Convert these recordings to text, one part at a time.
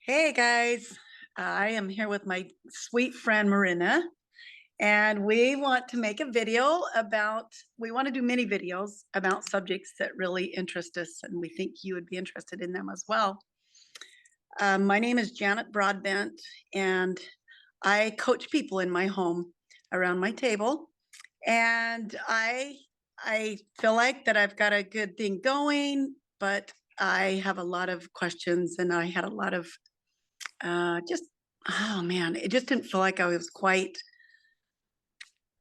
Hey guys, I am here with my sweet friend Marinna, and we want to make a video we want to do mini videos about subjects that really interest us, and we think you would be interested in them as well. My name is Janet Broadbent, and I coach people in my home around my table, and I feel like that I've got a good thing going, but I have a lot of questions, and I had a lot of just oh man, it just didn't feel like I was quite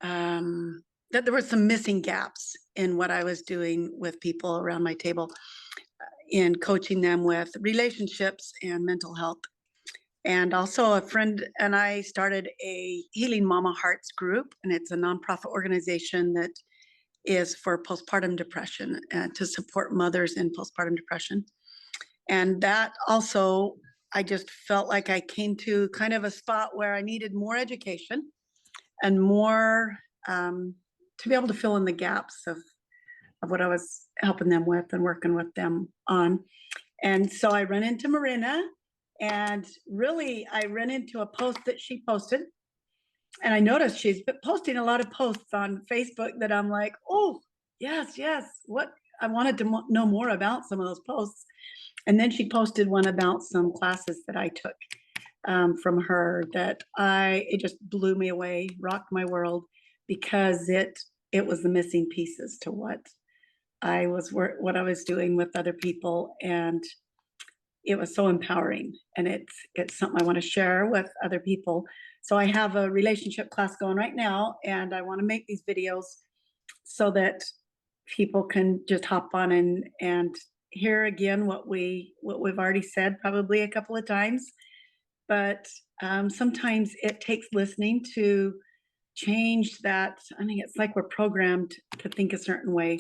that there were some missing gaps in what I was doing with people around my table in coaching them with relationships and mental health. And also, a friend and I started a Healing Mama Hearts group, and it's a nonprofit organization that is for postpartum depression to support mothers in postpartum depression. And that also, I just felt like I came to kind of a spot where I needed more education and more to be able to fill in the gaps of what I was helping them with and working with them on. And so I ran into Marinna, and really I ran into a post that she posted. And I noticed she's been posting a lot of posts on Facebook that I'm like, oh, yes, yes. What I wanted to know more about some of those posts. And then she posted one about some classes that I took from her that it just blew me away, rocked my world, because it was the missing pieces to what I was doing with other people, and it was so empowering. And it's something I want to share with other people. So I have a relationship class going right now, and I want to make these videos so that people can just hop on and hear again what we've already said probably a couple of times. But sometimes it takes listening to change that. I mean, it's like we're programmed to think a certain way,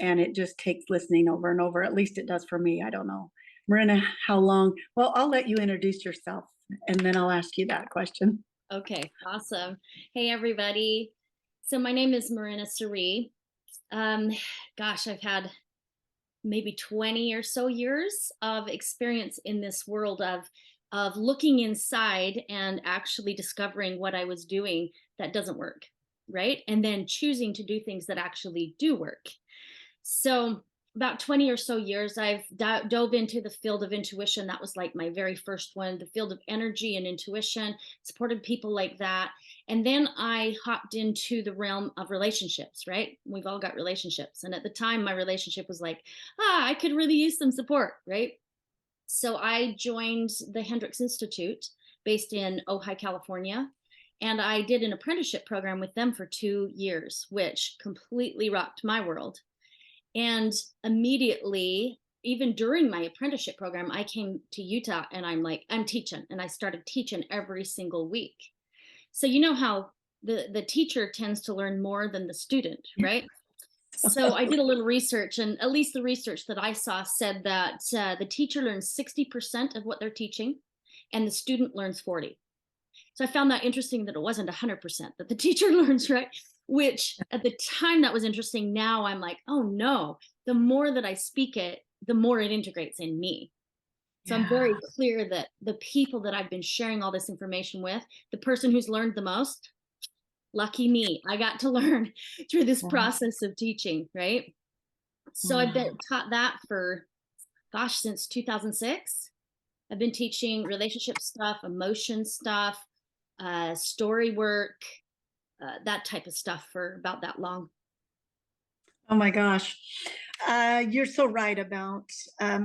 and it just takes listening over and over. At least it does for me. I don't know. Marinna, how long? Well, I'll let you introduce yourself, and then I'll ask you that question. Okay, awesome. Hey, everybody. So my name is Marinna Siri. Um, Gosh, I've had maybe 20 or so years of experience in this world of looking inside and actually discovering what I was doing that doesn't work, right? And then choosing to do things that actually do work. So about 20 or so years, I've dove into the field of intuition. That was like my very first one, the field of energy and intuition, supported people like that. And then I hopped into the realm of relationships, right? We've all got relationships. And at the time, my relationship was like, I could really use some support, right? So I joined the Hendricks Institute based in Ojai, California. And I did an apprenticeship program with them for 2 years, which completely rocked my world. And immediately, even during my apprenticeship program, I came to Utah and I'm teaching. And I started teaching every single week. So you know how the teacher tends to learn more than the student, right? So I did a little research, and at least the research that I saw said that the teacher learns 60% of what they're teaching, and the student learns 40. So I found that interesting that it wasn't 100% that the teacher learns, right? Which at the time that was interesting. Now I'm like, oh no, the more that I speak it, the more it integrates in me. So I'm Yeah. very clear that the people that I've been sharing all this information with, the person who's learned the most, lucky me, I got to learn through this process of teaching, right? So I've been Wow. taught that for, gosh, since 2006. I've been teaching relationship stuff, emotion stuff, story work, that type of stuff for about that long. Oh my gosh. You're so right about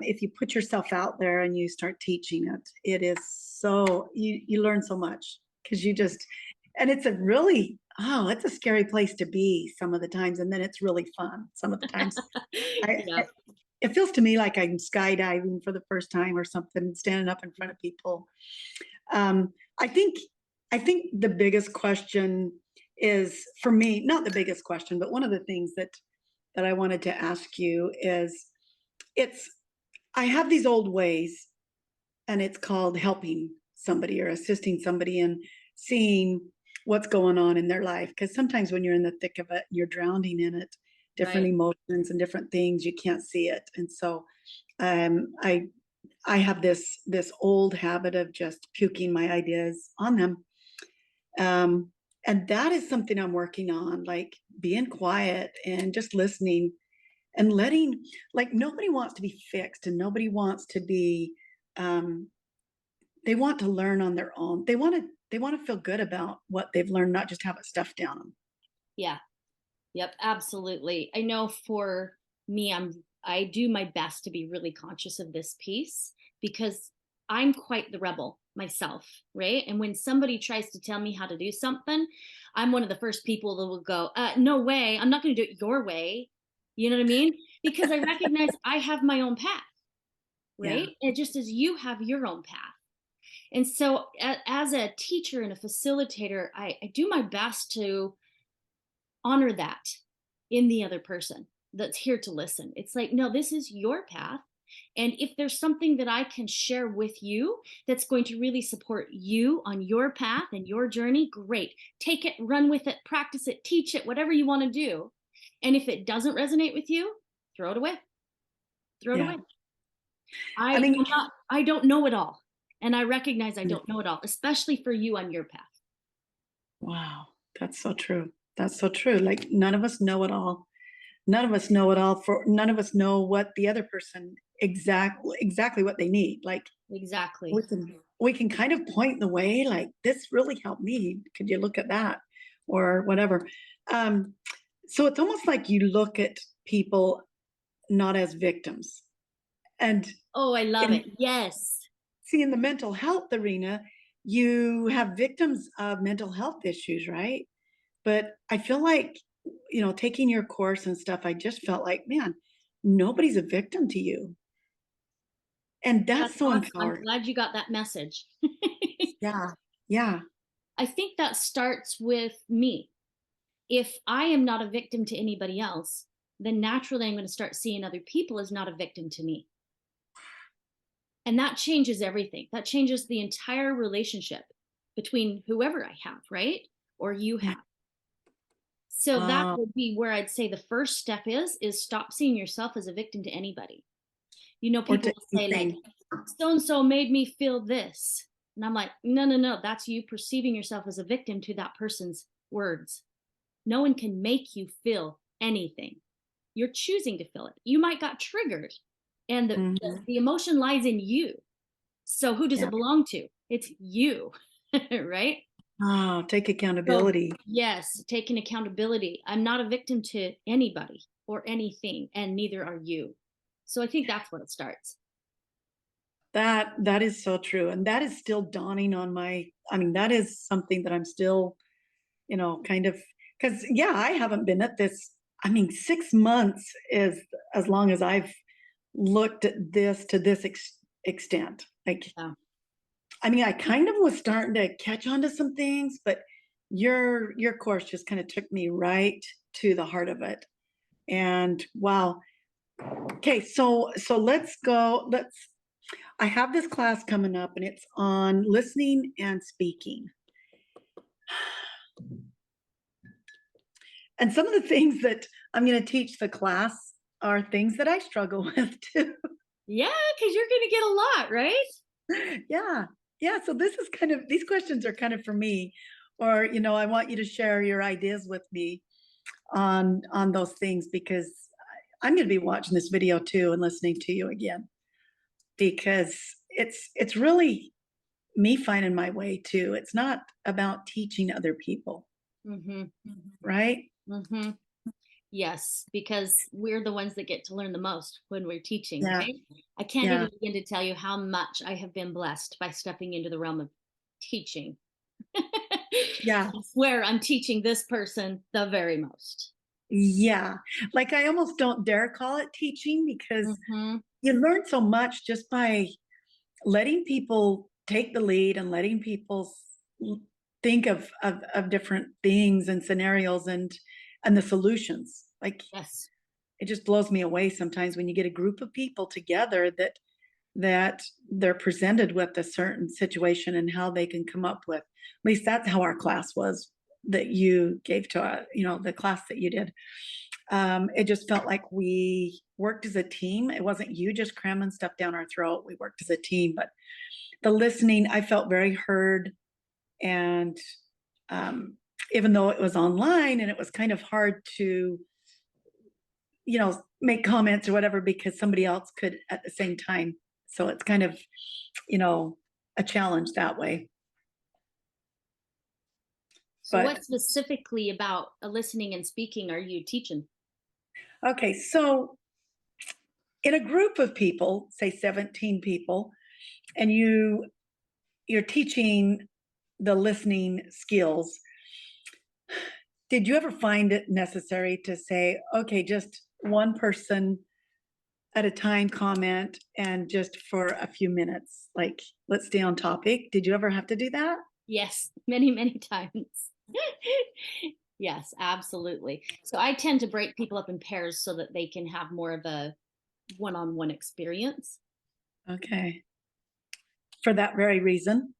if you put yourself out there and you start teaching it, it is so, you learn so much because you just, and it's a really, oh, it's a scary place to be some of the times. And then it's really fun some of the times. Yeah. It feels to me like I'm skydiving for the first time or something, standing up in front of people. Um, I think, I think the biggest question is for me, not the biggest question, but one of the things that I wanted to ask you is it's I have these old ways, and it's called helping somebody or assisting somebody in seeing what's going on in their life, because sometimes when you're in the thick of it, you're drowning in it, different Right. emotions and different things, you can't see it. And so um, I I have this old habit of just puking my ideas on them. Um, and that is something I'm working on, like being quiet and just listening and letting, like, nobody wants to be fixed and nobody wants to be, um, they want to learn on their own. They want to feel good about what they've learned, not just have it stuffed down them. Yeah. Yep, absolutely. I know for me, I do my best to be really conscious of this piece because I'm quite the rebel myself, right? And when somebody tries to tell me how to do something, I'm one of the first people that will go, no way, I'm not going to do it your way. You know what I mean? Because I recognize I have my own path, Yeah. right? And just as you have your own path. And so, as a teacher and a facilitator, I do my best to honor that in the other person that's here to listen. It's like, no, this is your path. And if there's something that I can share with you that's going to really support you on your path and your journey, great. Take it, run with it, practice it, teach it, whatever you want to do. And if it doesn't resonate with you, throw it away. Throw it Yeah. away. I mean, I don't know it all. And I recognize I don't know it all, especially for you on your path. wow, that's so true. That's so true. Like none of us know it all. None of us know it all. For none of us know what the other person exactly what they need. Like we Exactly. can we can kind of point the way, like this really helped me. Could you look at that? Or whatever. Um, so it's almost like you look at people not as victims. And Oh, I love in it. Yes. see, in the mental health arena, you have victims of mental health issues, right? But I feel like, taking your course and stuff, I just felt like, man, nobody's a victim to you. And That's that's so awesome. I'm empowering. glad you got that message. Yeah. Yeah. I think that starts with me. If I am not a victim to anybody else, then naturally I'm going to start seeing other people as not a victim to me. And that changes everything. That changes the entire relationship between whoever I have, right? Or you Yeah. have. So that Wow. would be where I'd say the first step is stop seeing yourself as a victim to anybody. You know, Or people to will say like, anything. so and so made me feel this. And I'm like, no, no, no. That's you perceiving yourself as a victim to that person's words. No one can make you feel anything. You're choosing to feel it. You might got triggered, and Mhm. the emotion lies in you. So who does Yeah. it belong to? It's you, right? Oh, take So accountability. yes, taking accountability. I'm not a victim to anybody or anything, and neither are you. So I think that's where it starts. That is so true. And that is still dawning on I mean, that is something that I'm still, kind of, because yeah, I haven't been at this. I mean, 6 months is as long as I've looked at this to this extent. Like, Yeah. I mean, I kind of was starting to catch on to some things, but your course just kind of took me right to the heart of it. And wow. Okay, so let's go. I have this class coming up and it's on listening and speaking. And some of the things that I'm going to teach the class are things that I struggle with too. Yeah, because you're going to get a lot, right? Yeah. Yeah. So these questions are kind of for me. Or, I want you to share your ideas with me on those things because I'm going to be watching this video too and listening to you again because it's really me finding my way too. It's not about teaching other people, Mm-hmm. right? Mm-hmm. Yes, because we're the ones that get to learn the most when we're teaching, Yeah. right? I can't Yeah. even begin to tell you how much I have been blessed by stepping into the realm of teaching. Yeah. I swear I'm teaching this person the very most. Yeah. Like I almost don't dare call it teaching because Mm-hmm. you learn so much just by letting people take the lead and letting people think of different things and scenarios and the solutions. Like Yes. it just blows me away sometimes when you get a group of people together that they're presented with a certain situation and how they can come up with. At least that's how our class was that you gave to the class that you did. It just felt like we worked as a team. It wasn't you just cramming stuff down our throat. We worked as a team, but the listening, I felt very heard. And even though it was online and it was kind of hard to, make comments or whatever because somebody else could at the same time. So it's kind of, a challenge that way. So But what specifically about listening and speaking are you teaching? okay, so in a group of people, say 17 people, and you're teaching the listening skills, did you ever find it necessary to say, okay, just one person at a time comment and just for a few minutes, like let's stay on topic? Did you ever have to do that? Yes, many, many times. Yes, absolutely. So I tend to break people up in pairs so that they can have more of a one-on-one experience. Okay. For that very reason.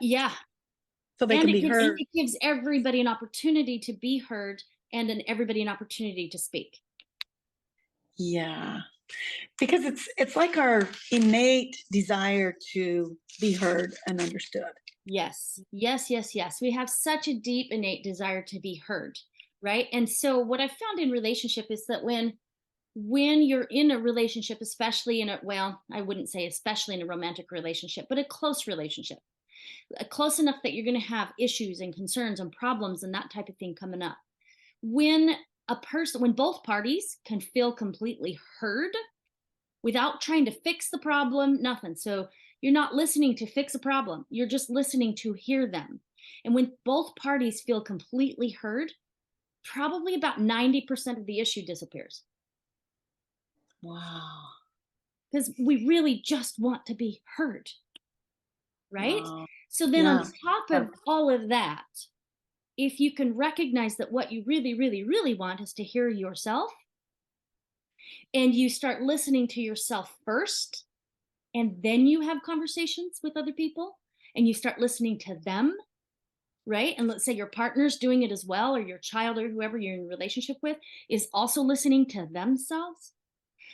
Yeah. So they And can be heard. it gives everybody an opportunity to be heard and then everybody an opportunity to speak. Yeah. Because it's like our innate desire to be heard and understood. Yes, yes, yes, yes. We have such a deep innate desire to be heard, right? And so what I've found in relationship is that when you're in a relationship, especially in a, well, I wouldn't say especially in a romantic relationship, but a close relationship, close enough that you're going to have issues and concerns and problems and that type of thing coming up. When when both parties can feel completely heard without trying to fix the problem, nothing. So you're not listening to fix a problem, you're just listening to hear them. And when both parties feel completely heard, probably about 90% of the issue disappears. Wow. Because we really just want to be heard, right? Wow. So then, on Yeah. top of all of that, if you can recognize that what you really, really, really want is to hear yourself, and you start listening to yourself first, and then you have conversations with other people, and you start listening to them, right? And let's say your partner's doing it as well, or your child or whoever you're in a relationship with is also listening to themselves,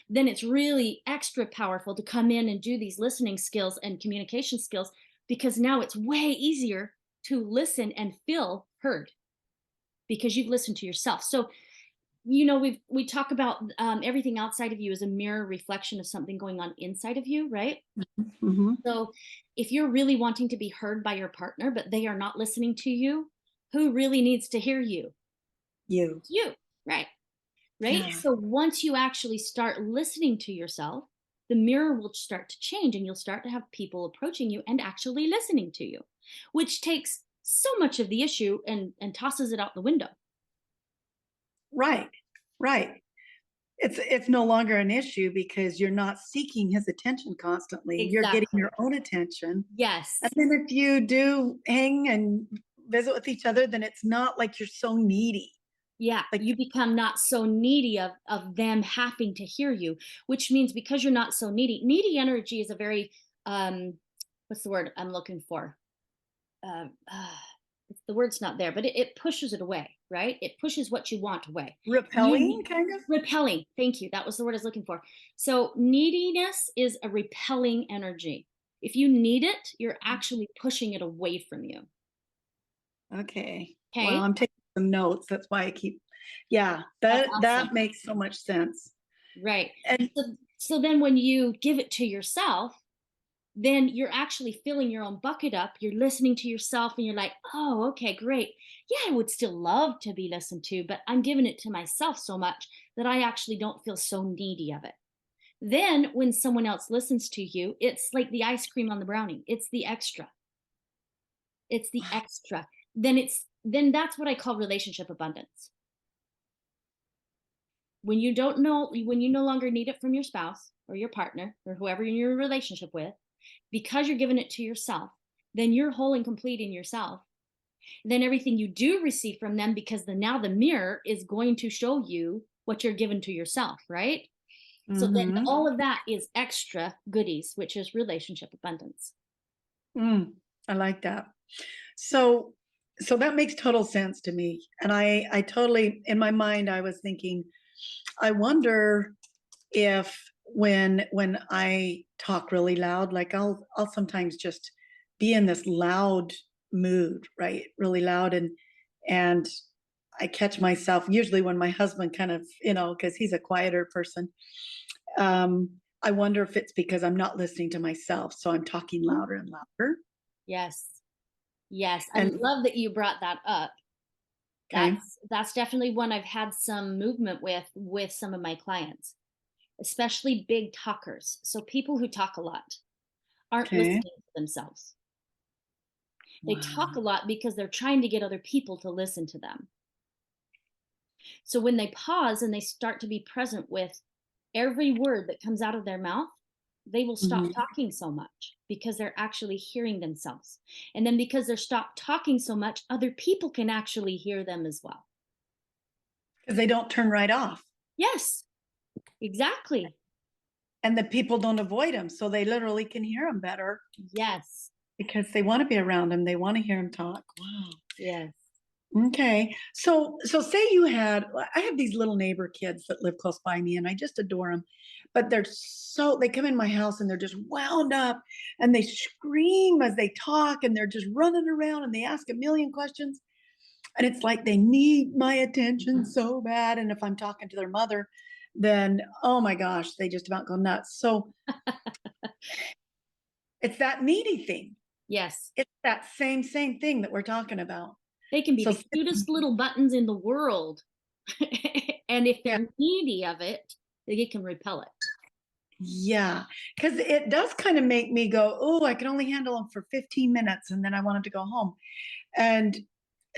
then it's really extra powerful to come in and do these listening skills and communication skills, because now it's way easier to listen and feel heard because you've listened to yourself. So we talk about everything outside of you is a mirror reflection of something going on inside of you, right? Mm-hmm. So if you're really wanting to be heard by your partner but they are not listening to you, who really needs to hear you? You. You, right? Right? Yeah. So once you actually start listening to yourself, the mirror will start to change and you'll start to have people approaching you and actually listening to you, which takes so much of the issue and tosses it out the window. Right. Right. It's no longer an issue because you're not seeking his attention constantly. You're getting Exactly. your own attention. Yes. And then if you do hang and visit with each other, then it's not like you're so needy. Yeah, Like, you become not so needy of them having to hear you, which means because you're not so needy. Needy energy is a very what's the word I'm looking for? Uh, uh, the word's not there, but it pushes it away, right? It pushes what you want away. repelling, kind of. Repelling. Thank you. That was the word I was looking for. So neediness is a repelling energy. If you need it, you're actually pushing it away from you. Okay. Well, Okay. I'm taking some notes. That's why I keep. Yeah, That's that awesome. makes so much sense. Right. And So then when you give it to yourself, then you're actually filling your own bucket up. You're listening to yourself and you're like, oh, okay, great. Yeah, I would still love to be listened to, but I'm giving it to myself so much that I actually don't feel so needy of it. Then when someone else listens to you, it's like the ice cream on the brownie. It's the extra. It's the extra. Then that's what I call relationship abundance. When you no longer need it from your spouse or your partner or whoever you're in a relationship with, because you're giving it to yourself, then you're whole and complete in yourself. Then everything you do receive from them, because now the mirror is going to show you what you're given to yourself, right? So then mm-hmm. all of that is extra goodies, which is relationship abundance. I like that. So So that makes total sense to me. And I totally, in my mind, I was thinking, I wonder if when I talk really loud, like I'll sometimes just be in this loud mood, right? Really loud, and I catch myself usually when my husband kind of, because he's a quieter person. I wonder if it's because I'm not listening to myself, so I'm talking Mhm. louder and louder. Yes. Yes. I And love that you brought that up. okay, That's definitely one I've had some movement with some of my clients, especially big talkers. So people who talk a lot aren't okay, listening to themselves. They talk a wow, lot because they're trying to get other people to listen to them. So when they pause and they start to be present with every word that comes out of their mouth, they will stop mhm. talking so much because they're actually hearing themselves. And then because they're stopped talking so much, other people can actually hear them as well. Because they don't turn right off, Yes, exactly. and the people don't avoid them, so they literally can hear them better Yes. because they want to be around them. They want to hear them talk. Wow. Yes. Okay. So say you had, I have these little neighbor kids that live close by me and I just adore them. But they come in my house and they're just wound up and they scream as they talk and they're just running around and they ask a million questions. And it's like they need my attention so bad. And if I'm talking to their mother, then oh my gosh, they just about go nuts. So it's that needy thing. Yes. It's that same thing that we're talking about. They can be So the cutest little buttons in the world. And if yeah. they're needy of it, they can repel it. Yeah, because it does kind of make me go, "Oh, I can only handle them for 15 minutes, and then I want 'em to go home." And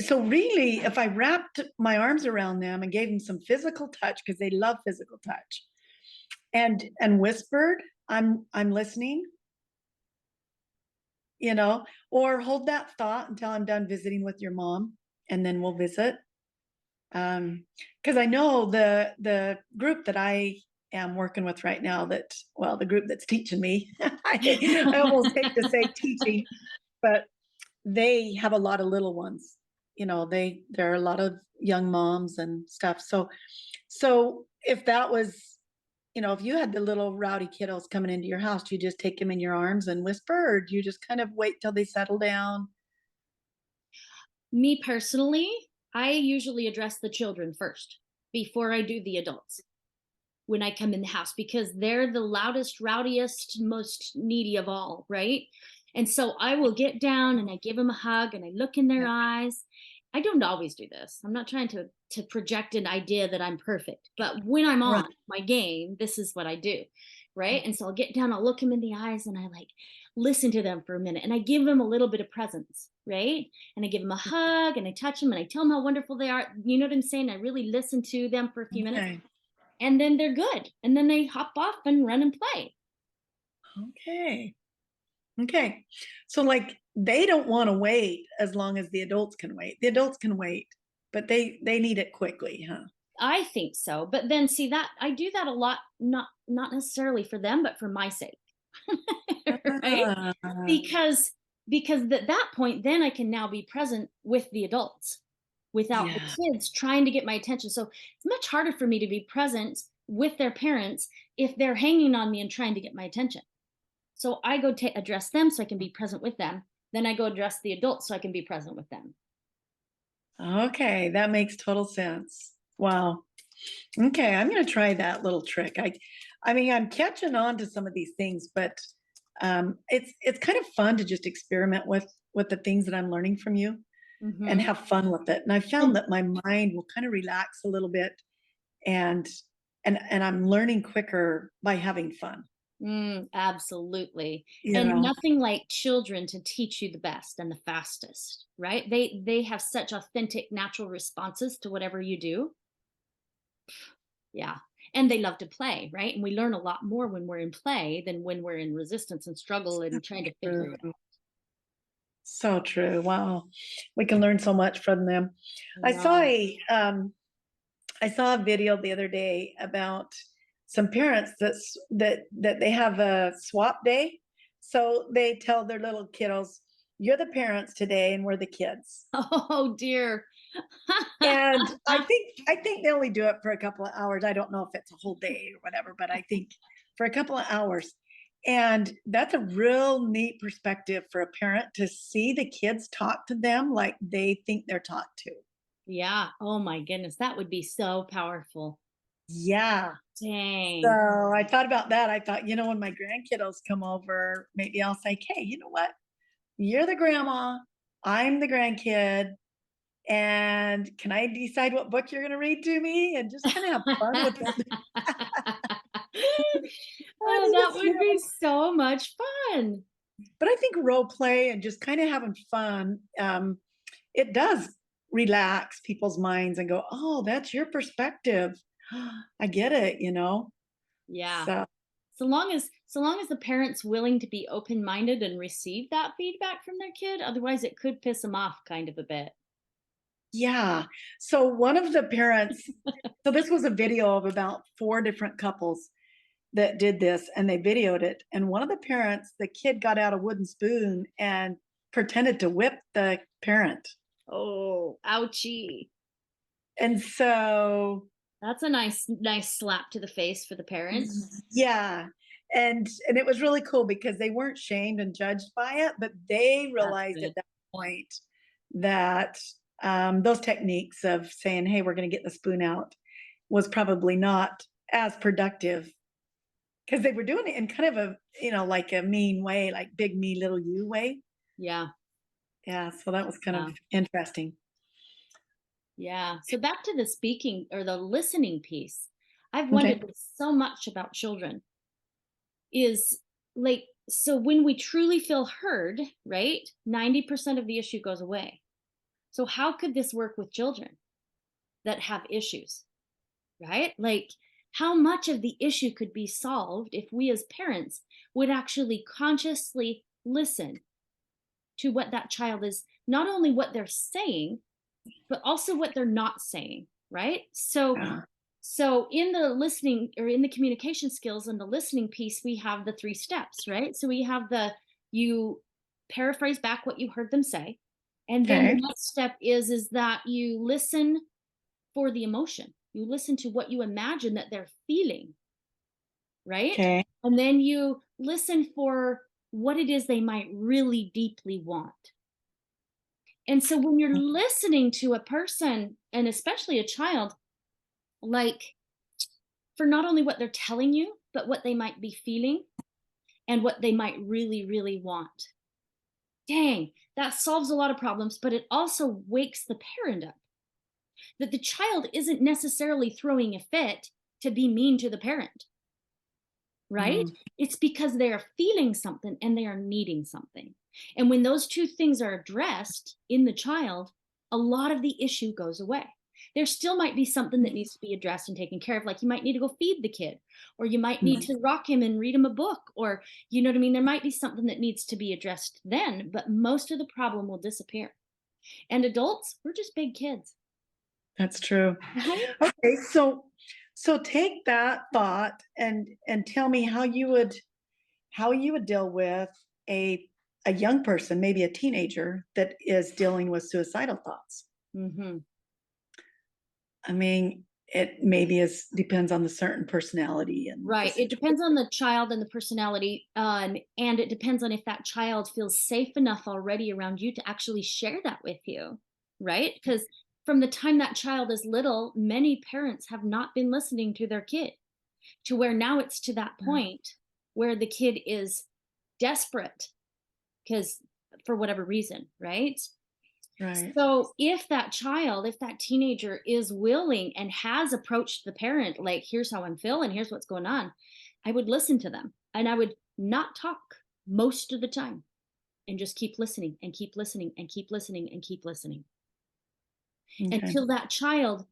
so really, if I wrapped my arms around them and gave them some physical touch, because they love physical touch, and whispered, I'm listening," or hold that thought until I'm done visiting with your mom, and then we'll visit. Because I know the group that I am working with right now, the group that's teaching me, I almost hate to say teaching, but they have a lot of little ones. There are a lot of young moms and stuff. So if that was, if you had the little rowdy kiddos coming into your house, do you just take them in your arms and whisper, or do you just kind of wait till they settle down? Me personally, I usually address the children first before I do the adults when I come in the house because they're the loudest, rowdiest, most needy of all, right? And so I will get down and I give them a hug and I look in their Yeah. eyes. I don't always do this. I'm not trying to project an idea that I'm perfect, but when I'm Right. on my game, this is what I do, right? And so I'll get down, I'll look them in the eyes, and I like listen to them for a minute, and I give them a little bit of presence, right? And I give them a hug, and I touch them, and I tell them how wonderful they are. You know what I'm saying? I really listen to them for a few minutes Okay. and then they're good. And then they hop off and run and play. Okay. Okay. So like they don't want to wait as long as the adults can wait. The adults can wait, but they need it quickly, huh? I think so. But then see that I do that a lot, not necessarily for them, but for my sake. Right? Ah, Because because at that point then I can now be present with the adults without the yeah. kids trying to get my attention. So it's much harder for me to be present with their parents if they're hanging on me and trying to get my attention. So I go address them so I can be present with them. Then I go address the adults so I can be present with them. Okay, that makes total sense. Wow. Okay, I'm going to try that little trick. I mean, I'm catching on to some of these things, but it's kind of fun to just experiment with the things that I'm learning from you and Hmm. have fun with it. And I found And that my mind will kind of relax a little bit, and and I'm learning quicker by having fun. absolutely. You And know. nothing like children to teach you the best and the fastest, right? They have such authentic, natural responses to whatever you do. Yeah. And they love to play, right? And we learn a lot more when we're in play than when we're in resistance and struggle and trying to figure it True. So true. Wow. We can learn so much from them. out. I I saw know. a um I saw a video the other day about some parents that they have a swap day. So they tell their little kiddos, you're the parents today and we're the kids. Oh dear. And I think they only do it for a couple of hours. I don't know if it's a whole day or whatever, but I think for a couple of hours. And that's a real neat perspective for a parent to see the kids talk to them like they think they're talked to. Yeah. Oh my goodness. That would be so powerful. Yeah. So Dang. I thought about that. I thought, when my grandkiddos come over, maybe I'll say, hey, you know what? You're the grandma, I'm the grandkid. And can I decide what book you're going to read to me and just kind of have fun with it? I Oh, think that it's, would be so much fun. but I think role play and just kind of having fun, it does relax people's minds and go, oh, that's your perspective. I get it. Yeah. So, So long as the parent's willing to be open-minded and receive that feedback from their kid, otherwise it could piss them off kind of a bit. yeah. So one of the parents, so this was a video of about 4 different couples that did this and they videoed it. And one of the parents, the kid got out a wooden spoon and pretended to whip the parent. Oh, ouchie. And so, That's a nice slap to the face for the parent. yeah. And it was really cool because they weren't shamed and judged by it, but they That's realized at good. that point that those techniques of saying, hey, we're going to get the spoon out was probably not as productive because they were doing it in kind of a, like a mean way, like big me, little you way. Yeah. Yeah. So that was kind Yeah. of interesting. Yeah. So back to the speaking or the listening piece. I've Okay. wondered this so much about children is like, so when we truly feel heard, right? 90% of the issue goes away. So how could this work with children that have issues, right? Like how much of the issue could be solved if we as parents would actually consciously listen to what that child is, not only what they're saying, but also what they're not saying, right? Yeah. So in the listening or in the communication skills and the listening piece, we have the 3 steps, right? So we have you paraphrase back what you heard them say. And then the Okay. next step is that you listen for the emotion. You listen to what you imagine that they're feeling, right? Okay. And then you listen for what it is they might really deeply want. And so when you're listening to a person, and especially a child, like for not only what they're telling you, but what they might be feeling and what they might really, really want. Dang, that solves a lot of problems, but it also wakes the parent up that the child isn't necessarily throwing a fit to be mean to the parent, right? Mm, It's because they are feeling something and they are needing something. And when those 2 things are addressed in the child, a lot of the issue goes away. There still might be something that needs to be addressed and taken care of, like you might need to go feed the kid, or you might need mm. to rock him and read him a book, or you know what I mean? There might be something that needs to be addressed then, but most of the problem will disappear. And adults, we're just big kids, That's true. right? Okay, so take that thought and tell me how you would deal with a young person, maybe a teenager that is dealing with suicidal thoughts. Hmm. I mean, it maybe depends on the certain personality and the Right. It situation. depends on the child and the personality. And it depends on if that child feels safe enough already around you to actually share that with you. Right. Because from the time that child is little, many parents have not been listening to their kid to where now it's to that point where the kid is desperate because for whatever reason. Right. Right. So if that child, if that teenager is willing and has approached the parent, like, here's how I'm feeling, here's what's going on, I would listen to them and I would not talk most of the time and just keep listening and keep listening and keep listening and keep listening Okay. until that child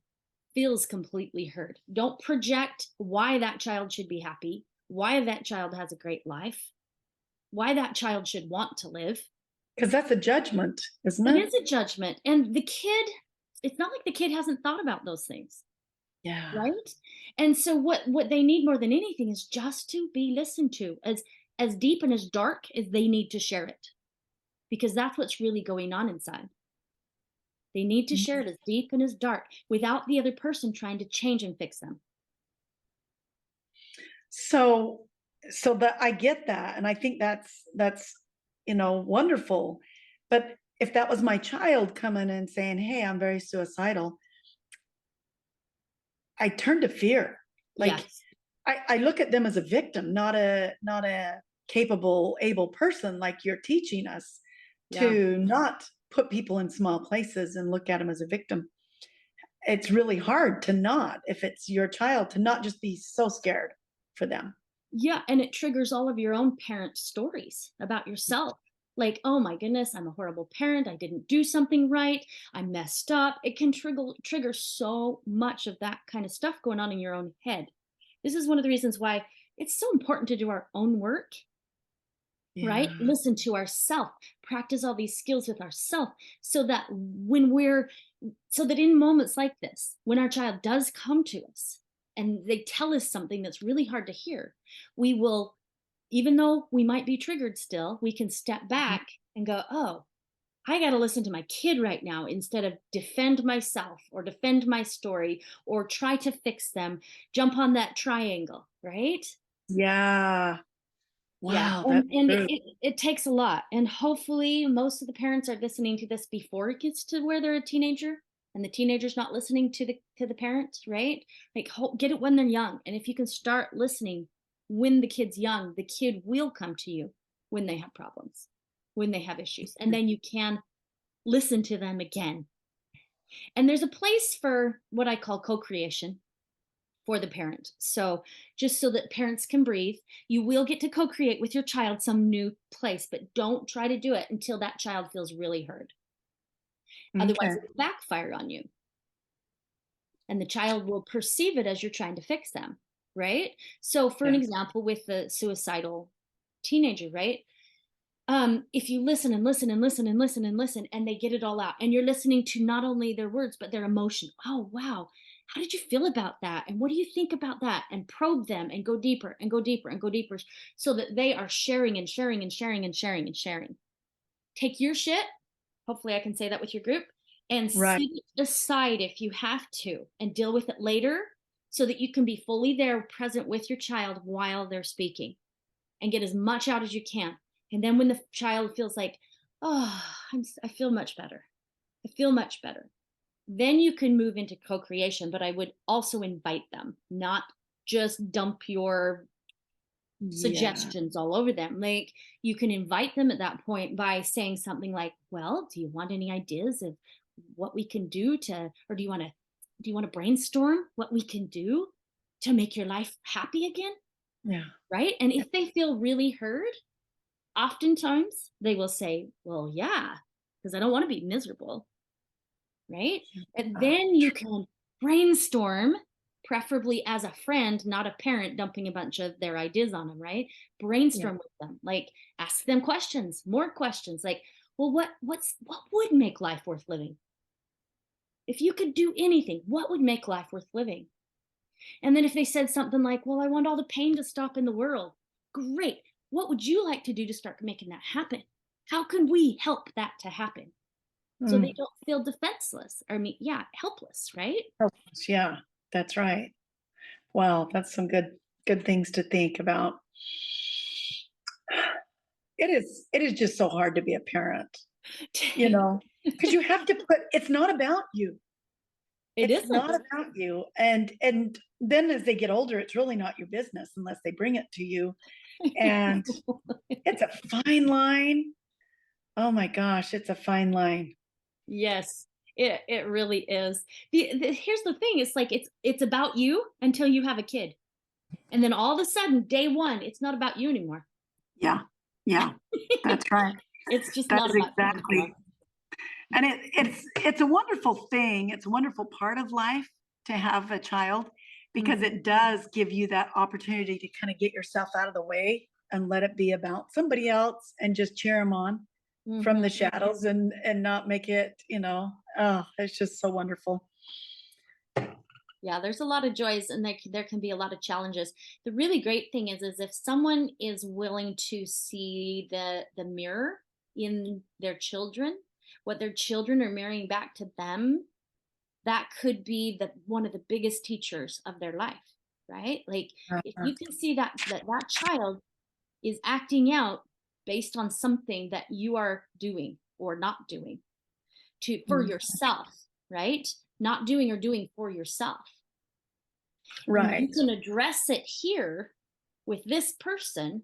feels completely heard. Don't project why that child should be happy, why that child has a great life, why that child should want to live. Because that's a judgment, isn't It it? is a judgment. And the kid, it's not like the kid hasn't thought about those things. Yeah. Right. And so what they need more than anything is just to be listened to as deep and as dark as they need to share it, because that's what's really going on inside. They need to share it as deep and as dark without the other person trying to change and fix them. So that I get that, and I think that's wonderful. But if that was my child coming and saying, "Hey, I'm very suicidal," I turn to fear. Like Yes. I look at them as a victim, not a capable, able person like you're teaching us Yeah. to not put people in small places and look at them as a victim. It's really hard to not, if it's your child, to not just be so scared for them. Yeah, and it triggers all of your own parent stories about yourself. Like, oh my goodness, I'm a horrible parent. I didn't do something right. I messed up. It can trigger so much of that kind of stuff going on in your own head. This is one of the reasons why it's so important to do our own work, right? Yeah. Listen to ourself, practice all these skills with ourself, so that in moments like this, when our child does come to us and they tell us something that's really hard to hear, we will, even though we might be triggered still, we can step Mhm. back and go, oh, I got to listen to my kid right now instead of defend myself or defend my story or try to fix them, jump on that triangle, right? Yeah. Yeah, Wow, that's and true. it takes a lot, and hopefully most of the parents are listening to this before it gets to where they're a teenager, and the teenager's not listening to the parents, right? Like, get it when they're young, and if you can start listening when the kid's young, the kid will come to you when they have problems, when they have issues, and then you can listen to them again. And there's a place for what I call co-creation for the parent. So, just so that parents can breathe, you will get to co create with your child some new place, but don't try to do it until that child feels really heard. Otherwise, Okay. it'll backfire on you, and the child will perceive it as you're trying to fix them, right? So, for an Yes. example, with the suicidal teenager, right? If you listen and listen and listen and listen and listen and they get it all out and you're listening to not only their words but their emotion. Oh wow, how did you feel about that, and what do you think about that, and probe them and go deeper and go deeper and go deeper, so that they are sharing and sharing and sharing and sharing and sharing. Take your shit, hopefully I can say that with your group, and Right. set it aside if you have to and deal with it later, so that you can be fully there present with your child while they're speaking and get as much out as you can. And then when the child feels like, oh, I feel much better. I feel much better. Then you can move into co creation. But I would also invite them, not just dump your Yeah. suggestions all over them. Like, you can invite them at that point by saying something like, well, do you want any ideas of what we can do to, or do you want to brainstorm what we can do to make your life happy again? Yeah. Right. And if they feel really heard, oftentimes they will say, well, yeah, because I don't want to be miserable, right? And Oh, then you can brainstorm, preferably as a friend, not a parent dumping a bunch of their ideas on them, right? yeah. Brainstorm with them, like ask them questions, more questions, like, well, what would make life worth living? If you could do anything, what would make life worth living? And then if they said something like, well, I want all the pain to stop in the world, great. What would you like to do to start making that happen? How can we help that to happen? So they Mm. don't feel defenseless. I mean, yeah, helpless, right? Helpless, yeah, that's right. Wow, that's some good things to think about. It is just so hard to be a parent, it because you have to put it's not about you. It's isn't. not about you, and then as they get older, it's really not your business unless they bring it to you, and it's a fine line. Oh my gosh, it's a fine line. Yes, it really is. Here's the thing: it's like it's about you until you have a kid, and then all of a sudden, day one, it's not about you anymore. Yeah, yeah, that's right. It's just That not is about you anymore. exactly and it's a wonderful thing, it's a wonderful part of life to have a child because Mhm, it does give you that opportunity to kinda get yourself out of the way and let it be about somebody else and just cheer them on from the mhm. shadows and not make it, oh, it's just so wonderful. Yeah, there's a lot of joys, and there can be a lot of challenges. The really great thing is if someone is willing to see the mirror in their children, what their children are marrying back to them, that could be one of the biggest teachers of their life, right? Like if Uh, you can see that child is acting out based on something that you are doing or not doing for mm, yourself, right? Not doing or doing for yourself. And you right. can address it here with this person,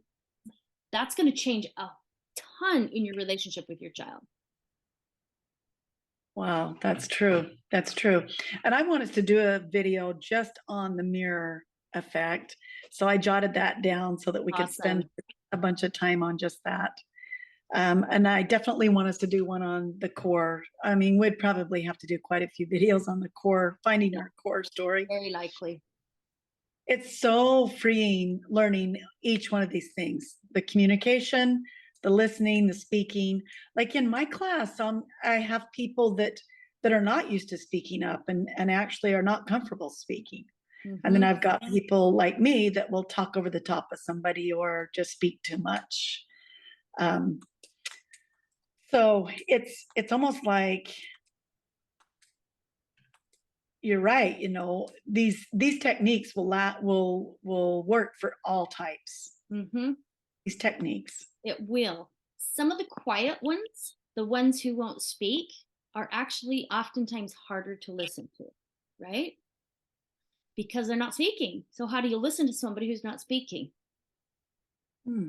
that's going to change a ton in your relationship with your child. Wow, that's true. That's true. And I want us to do a video just on the mirror effect. So I jotted that down so that we could spend Awesome. a bunch of time on just that. And I definitely want us to do one on the core. I mean, we'd probably have to do quite a few videos on the core, finding Yeah, our core story. very likely. It's so freeing learning each one of these things, the communication, the listening, the speaking. Like in my class, I have people that are not used to speaking up and actually are not comfortable speaking. And then Mm-hmm. I've got people like me that will talk over the top of somebody or just speak too much. Um, so it's almost like you're right. You know, these techniques will work for all types. Mm-hmm. These techniques. It will. Some of the quiet ones, the ones who won't speak, are actually oftentimes harder to listen to, right? Because they're not speaking. So how do you listen to somebody who's not speaking? Hmm.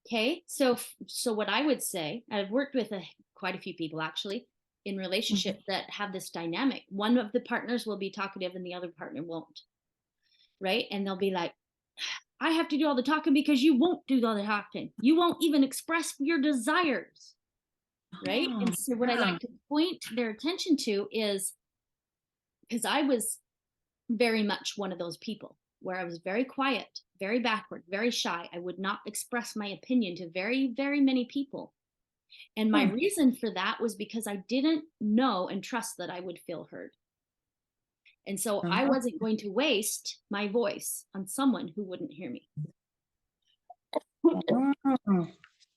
Okay, so what I would say, I've worked with quite a few people actually in relationships that have this dynamic. One of the partners will be talkative and the other partner won't, right? And they'll be like, I have to do all the talking because you won't do all the talking. You won't even express your desires, right? Oh, And so what I yeah. like to point their attention to is, because I was very much one of those people where I was very quiet, very backward, very shy. I would not express my opinion to very, very many people. And my Hmm. reason for that was because I didn't know and trust that I would feel heard. And so I Uh-huh. wasn't going to waste my voice on someone who wouldn't hear me. Oh,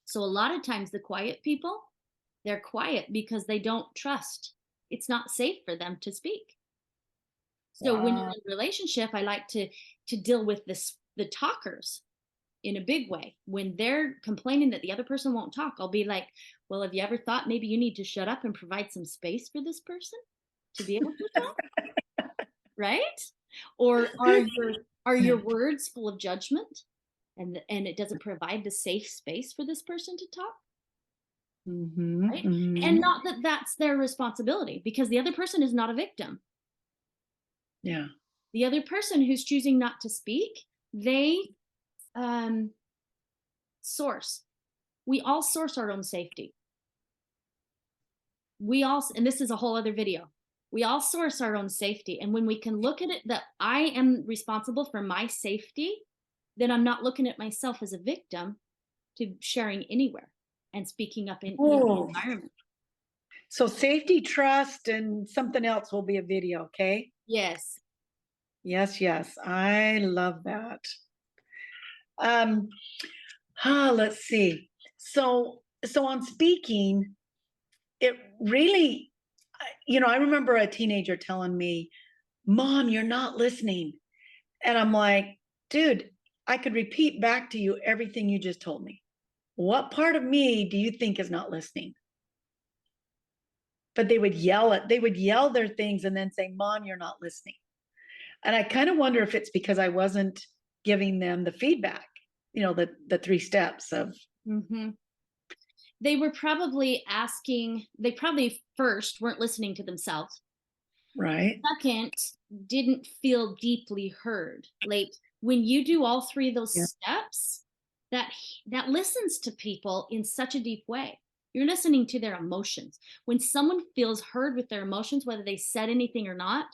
So a lot of times the quiet people, they're quiet because they don't trust. It's not safe for them to speak. So when you're wow. in a relationship, I like to deal with the talkers in a big way. When they're complaining that the other person won't talk, I'll be like, well, have you ever thought maybe you need to shut up and provide some space for this person to be able to talk? Right? Or are your words full of judgment and it doesn't provide the safe space for this person to talk? Mm-hmm, Right? And mm-hmm. not that that's their responsibility, because the other person is not a victim. Yeah. The other person who's choosing not to speak, they um, source. We all source our own safety. We all, and this is a whole other video. We all source our own safety. And when we can look at it that I am responsible for my safety, then I'm not looking at myself as a victim to sharing anywhere and speaking up in any Oh, environment. so safety, trust, and something else will be a video, okay? Yes. Yes, yes. I love that. Um, let's see. So on speaking, it really, I remember a teenager telling me, Mom, you're not listening. And I'm like, dude, I could repeat back to you everything you just told me. What part of me do you think is not listening? But they would yell their things and then say, Mom, you're not listening. And I kind of wonder if it's because I wasn't giving them the feedback, the three steps of, Mm-hmm. They were probably asking, they probably first weren't listening to themselves. right? Second, didn't feel deeply heard. Like when you do all three of those Yeah. steps, that listens to people in such a deep way. You're listening to their emotions. When someone feels heard with their emotions, whether they said anything or not,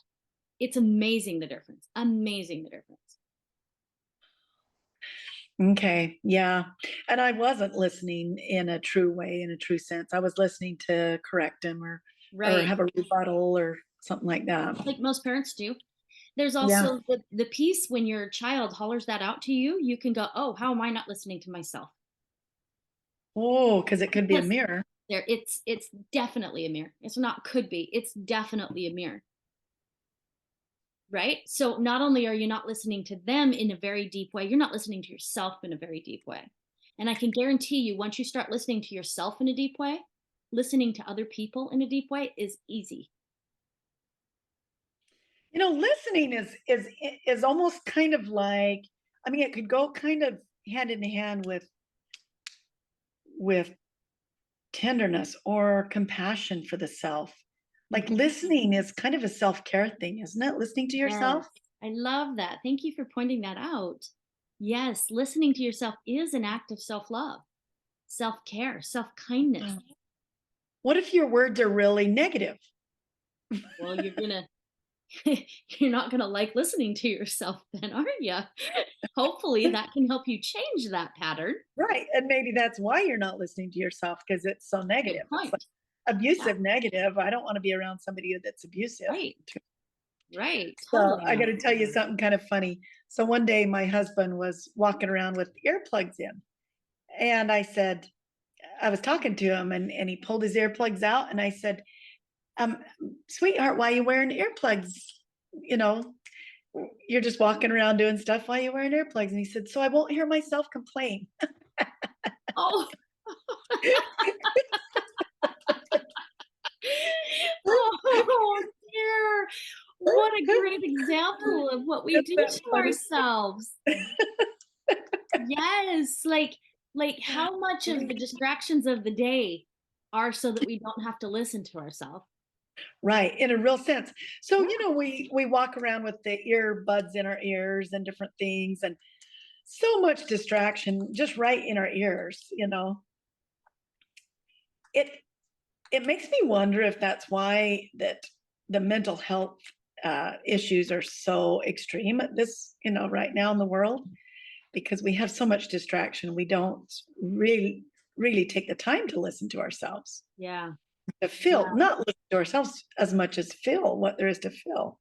it's amazing the difference. Amazing the difference. Okay. Yeah. And I wasn't listening in a true way, in a true sense. I was listening to correct him or Right. have a rebuttal or something like that. Like most parents do. There's Yeah. also the piece when your child hollers that out to you, you can go, oh, how am I not listening to myself? Oh, because it could be a Because mirror. it's definitely a mirror. It's not could be, it's definitely a mirror. Right? So not only are you not listening to them in a very deep way, you're not listening to yourself in a very deep way. And I can guarantee you, once you start listening to yourself in a deep way, listening to other people in a deep way is easy. Listening is almost kind of like, I mean, it could go kind of hand in hand with tenderness or compassion for the self. Like Mhm. listening is kind of a self-care thing, isn't it? Listening to Yes, yourself. I love that. Thank you for pointing that out. Yes, listening to yourself is an act of self love, self care, self kindness. Wow. What if your words are really negative? Well, you're not gonna like listening to yourself then, are you? Hopefully that can help you change that pattern. Right. And maybe that's why you're not listening to yourself because it's so Good negative. It's like point. Yeah, abusive, negative. I don't want to be around somebody that's abusive. right, right, So I got totally. to tell you something kind of funny. So one day my husband was walking around with earplugs in, and I was talking to him, and he pulled his earplugs out, and I said, um, sweetheart, why are you wearing earplugs? You know, you're just walking around doing stuff. Why are you wearing earplugs? And he said, so I won't hear myself complain. Oh, oh dear. What a great example of what we Isn't do that to funny? ourselves. Yes, like how much of the distractions of the day are so that we don't have to listen to ourselves. Right, in a real sense. So, Yeah, we walk around with the earbuds in our ears and different things, and so much distraction just right in our ears. It it makes me wonder if that's why that the mental health issues are so extreme at right now in the world, because we have so much distraction. We don't really take the time to listen to ourselves, yeah, to feel, yeah. not listen to ourselves as much as feel what there is to feel,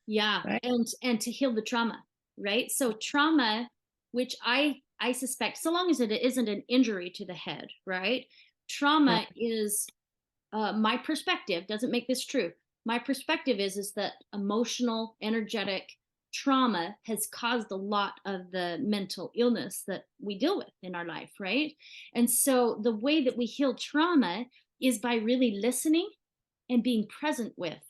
Yeah, right? and to heal the trauma, right? So trauma, which I suspect, so long as it isn't an injury to the head, right? Right. Trauma is my perspective doesn't make this true. My perspective is that emotional, energetic trauma has caused a lot of the mental illness that we deal with in our life, right? And so the way that we heal trauma is by really listening and being present with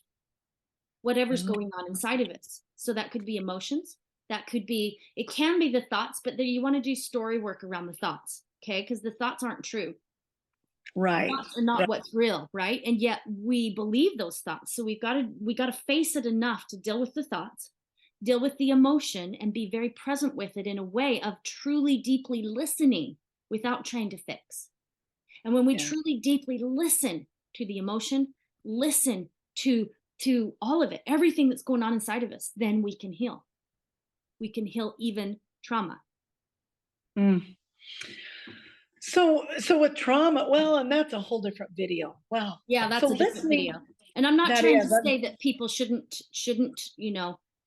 whatever's Mm. going on inside of us. So that could be emotions. That could be, it can be the thoughts, but then you want to do story work around the thoughts, okay? Because the thoughts aren't true. Right. Thoughts are not Right. what's real, right? And yet we believe those thoughts. So we got to face it enough to deal with the thoughts, deal with the emotion, and be very present with it in a way of truly deeply listening without trying to fix. And when we Yeah. truly deeply listen to the emotion, listen to all of it, everything that's going on inside of us, then we can heal. We can heal even trauma. Mm. So with trauma, well, and that's a whole different video. Wow. Yeah, So that's a different listening, video. And I'm not that trying to is, say that people shouldn't,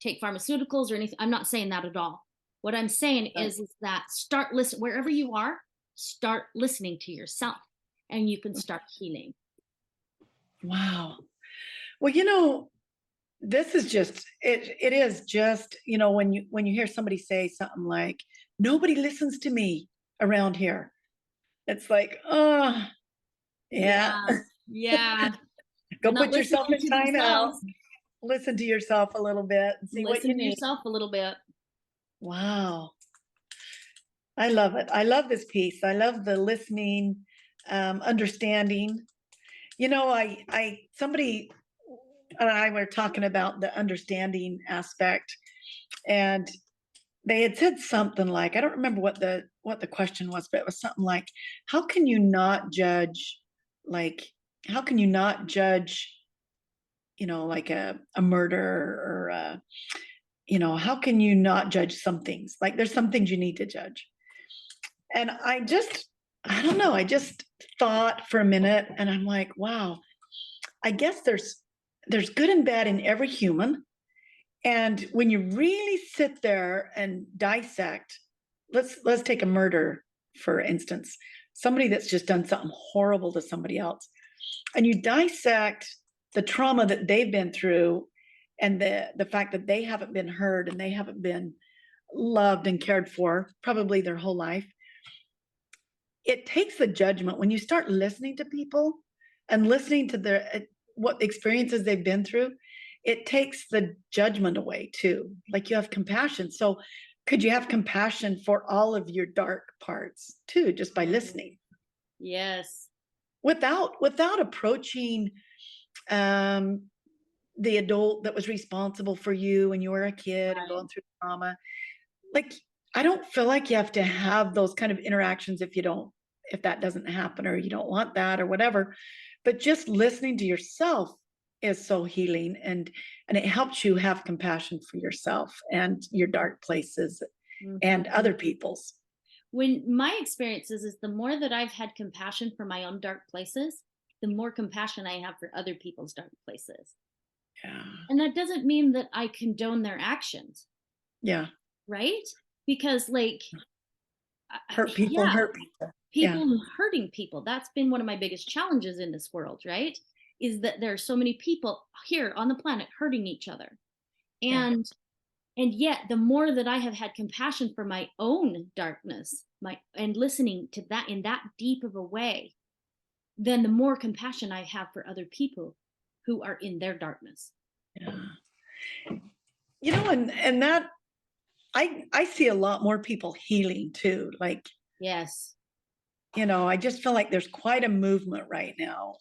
take pharmaceuticals or anything. I'm not saying that at all. What I'm saying right. is that start listen wherever you are, start listening to yourself and you can start healing. Wow. Well, this is just it is just, when you hear somebody say something like, nobody listens to me around here. It's like, oh, yeah. Yeah. Yeah. Go They're not put yourself listening in to time out. themselves. Listen to yourself a little bit and see what Listen you to need. yourself a little bit. Wow. I love it. I love this piece. I love the listening, understanding. Somebody and I were talking about the understanding aspect, and they had said something like, I don't remember what the question was, but it was something like, how can you not judge, like, how can you not judge, like a murder, or how can you not judge some things? Like, there's some things you need to judge. And I don't know, I just thought for a minute, and I'm like, wow, I guess there's good and bad in every human. And when you really sit there and dissect, let's take a murder, for instance. somebody that's just done something horrible to somebody else, and you dissect the trauma that they've been through and the fact that they haven't been heard and they haven't been loved and cared for probably their whole life. It takes the judgment when you start listening to people and listening to their what experiences they've been through. It takes the judgment away too. Like you have compassion. So could you have compassion for all of your dark parts too, just by listening Yes. without approaching um the adult that was responsible for you when you were a kid and Right. going through trauma? Like, I don't feel like you have to have those kind of interactions if that doesn't happen or you don't want that or whatever. But just listening to yourself is so healing, and it helps you have compassion for yourself and your dark places and Mhm. other people's. When my experience is the more that I've had compassion for my own dark places, the more compassion I have for other people's dark places. Yeah. And that doesn't mean that I condone their actions, Yeah. right? Because, like, Hurt people, yeah, hurt people. Yeah. people hurting people. That's been one of my biggest challenges in this world, right? Is that there are so many people here on the planet hurting each other. Yeah. And yet the more that I have had compassion for my own darkness, my and listening to that in that deep of a way, then the more compassion I have for other people who are in their darkness. Yeah. And that I see a lot more people healing too. Like, Yes. I just feel like there's quite a movement right now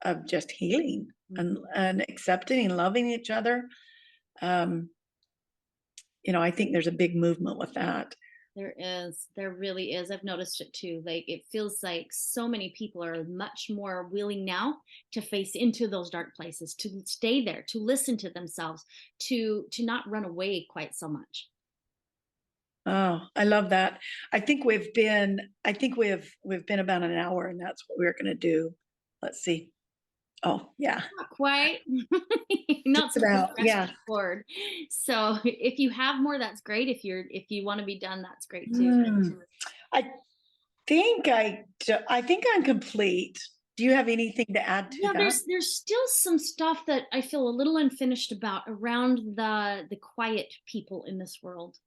of just healing and Mhm. accepting and loving each other. Um, I think there's a big movement with that. There is. There really is. I've noticed it too. Like, it feels like so many people are much more willing now to face into those dark places, to stay there, to listen to themselves, to not run away quite so much. Oh, I love that. I think we've been about an hour, and that's what we're gonna do. Let's see. Oh, yeah. Not quite. Not Just supposed to about. press Yeah. record. So if you have more, that's great. If you want to be done, that's great too. Hmm. I I think I'm complete. Do you have anything to add to Yeah, that? there's still some stuff that I feel a little unfinished about around the quiet people in this world,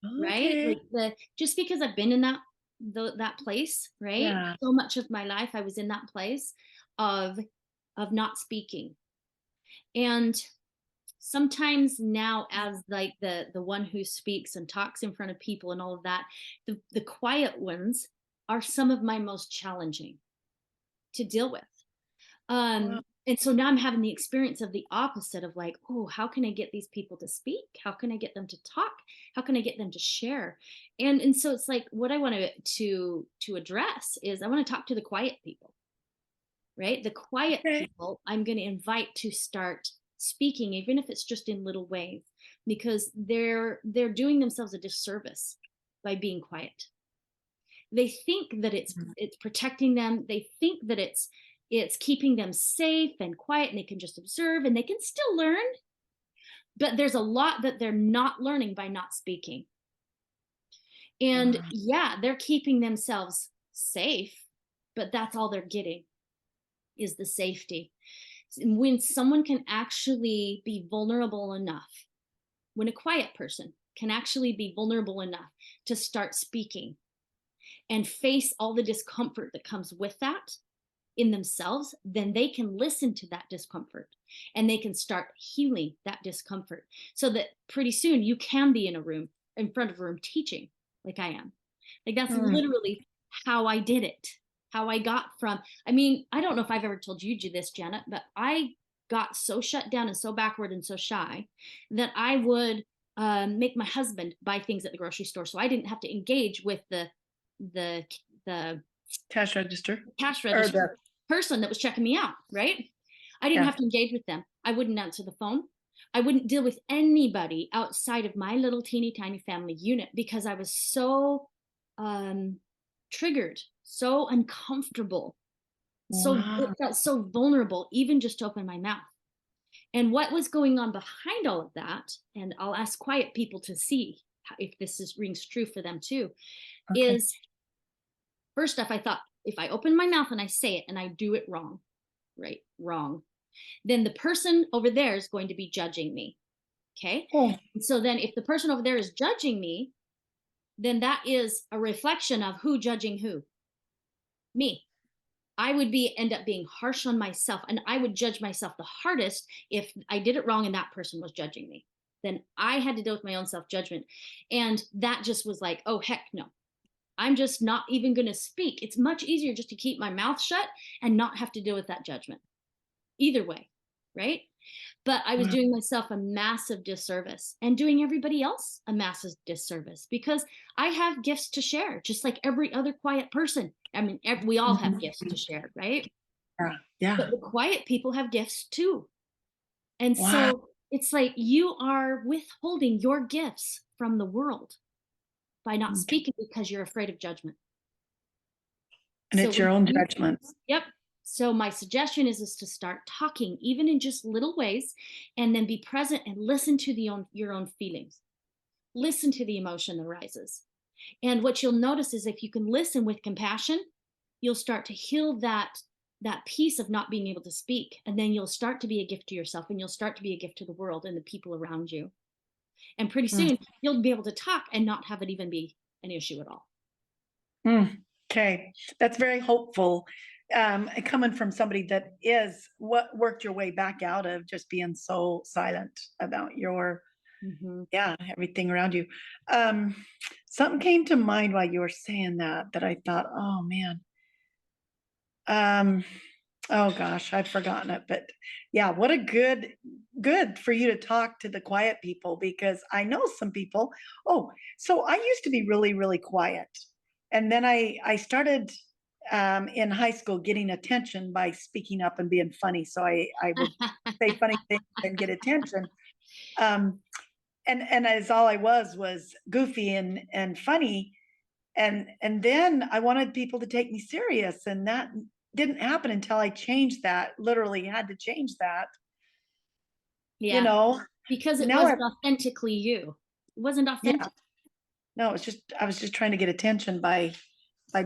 right? Okay. Like, the just because I've been in that place, right? Yeah. So much of my life I was in that place of not speaking. And sometimes now, as like the one who speaks and talks in front of people and all of that, the quiet ones are some of my most challenging to deal with. Wow. And so now I'm having the experience of the opposite of, like, oh, how can I get these people to speak? How can I get them to talk? How can I get them to share? And so it's like, what I want to address is, I want to talk to the quiet people, right? The quiet Okay. people I'm going to invite to start speaking, even if it's just in little ways, because they're doing themselves a disservice by being quiet. They think that Mhm. it's protecting them. They think that it's keeping them safe and quiet, and they can just observe and they can still learn, but there's a lot that they're not learning by not speaking. And Wow. yeah, they're keeping themselves safe, but that's all they're getting, is the safety. When someone can actually be vulnerable enough, when a quiet person can actually be vulnerable enough to start speaking and face all the discomfort that comes with that in themselves, then they can listen to that discomfort and they can start healing that discomfort, so that pretty soon you can be in a room, in front of a room, teaching like I am. Like, that's Mm. literally how I did it. How I got from, I mean, I don't know if I've ever told you this, Janet, but I got so shut down and so backward and so shy that I would make my husband buy things at the grocery store, so I didn't have to engage with the the Cash register cash or register the person that was checking me out, right? I didn't yeah. have to engage with them. I wouldn't answer the phone. I wouldn't deal with anybody outside of my little teeny tiny family unit, because I was so um, triggered, so uncomfortable, so it Wow. felt so vulnerable, even just to open my mouth. And what was going on behind all of that, and I'll ask quiet people to see if this rings true for them too, Okay. is First off, I thought, if I open my mouth and I say it and I do it wrong, right? Wrong. Then the person over there is going to be judging me. Okay. Oh, So then if the person over there is judging me, then that is a reflection of who judging who? Me. I would end up being harsh on myself, and I would judge myself the hardest if I did it wrong and that person was judging me. Then I had to deal with my own self-judgment. And that just was like, oh, heck no. I'm just not even going to speak. It's much easier just to keep my mouth shut and not have to deal with that judgment. Either way, right? But I was doing myself a massive disservice and doing everybody else a massive disservice, because I have gifts to share, just like every other quiet person. I mean, we all have gifts to share, right? yeah. Yeah. But the quiet people have gifts too. And Wow. so it's like you are withholding your gifts from the world by not speaking because you're afraid of judgment. And it's your own judgment. Yep. So my suggestion is to start talking, even in just little ways, and then be present and listen to your own feelings. Listen to the emotion that arises. And what you'll notice is if you can listen with compassion, you'll start to heal that piece of not being able to speak. And then you'll start to be a gift to yourself, and you'll start to be a gift to the world and the people around you. And pretty soon you'll be able to talk and not have it even be an issue at all. Okay. That's very hopeful. Coming from somebody that worked your way back out of just being so silent about your, everything around you. Something came to mind while you were saying that I thought, oh man. Oh gosh, I've forgotten it, but yeah, what a good for you to talk to the quiet people, because I know some people. Oh, so I used to be really, really quiet. And then I started in high school getting attention by speaking up and being funny. So I would say funny things and get attention. And as all I was goofy and funny. And then I wanted people to take me serious, and that didn't happen until I changed that. Literally had to change that. Yeah. Because it wasn't authentically you. It wasn't authentic. Yeah. No, I was just trying to get attention by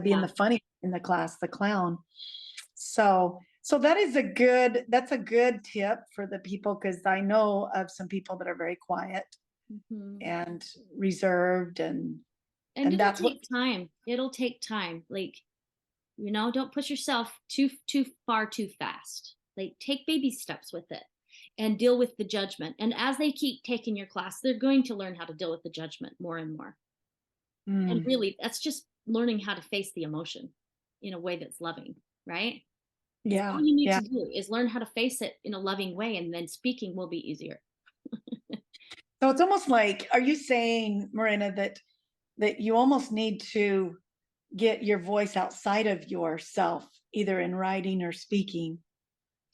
being the funny in the class, the clown. So that's a good tip for the people, because I know of some people that are very quiet and reserved, and it'll take time. It'll take time. Like, don't push yourself too far too fast. Like, take baby steps with it and deal with the judgment. And as they keep taking your class, they're going to learn how to deal with the judgment more and more. And really, that's just learning how to face the emotion in a way that's loving, right? Yeah. All you need to do is learn how to face it in a loving way, and then speaking will be easier. So it's almost like, are you saying, Marinna, that you almost need to get your voice outside of yourself, either in writing or speaking?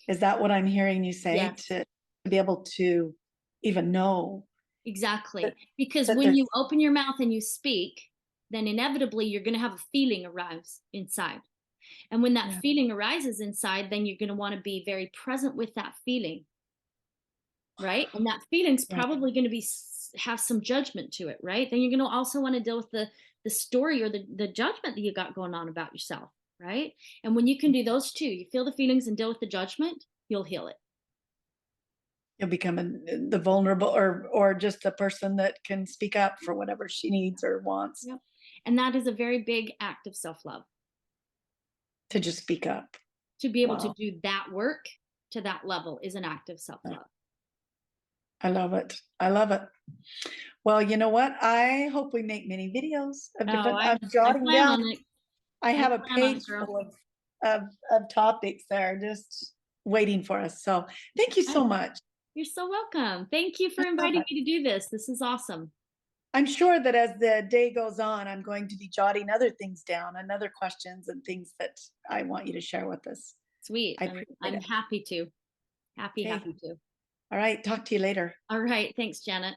Is that what I'm hearing you say? Yes. To be able to even know? Exactly. Because when you open your mouth and you speak, then inevitably you're going to have a feeling arise inside. And when that feeling arises inside, then you're going to want to be very present with that feeling. Right? And that feeling's probably going to have some judgment to it, right? Then you're going to also want to deal with the story or the judgment that you got going on about yourself, right? And when you can do those two, you feel the feelings and deal with the judgment, you'll heal it. You'll become the vulnerable, or just the person that can speak up for whatever she needs or wants. Yep. And that is a very big act of self-love. To just speak up. To be able to do that work to that level is an act of self-love. I love it. I love it. Well, you know what? I hope we make many videos of different. I'm jotting down. I have a page full of topics there just waiting for us. So thank you so much. You're so welcome. Thank you for inviting me to do this. This is awesome. I'm sure that as the day goes on, I'm going to be jotting other things down and other questions and things that I want you to share with us. Sweet. I'm happy to. Happy to. All right. Talk to you later. All right. Thanks, Janet.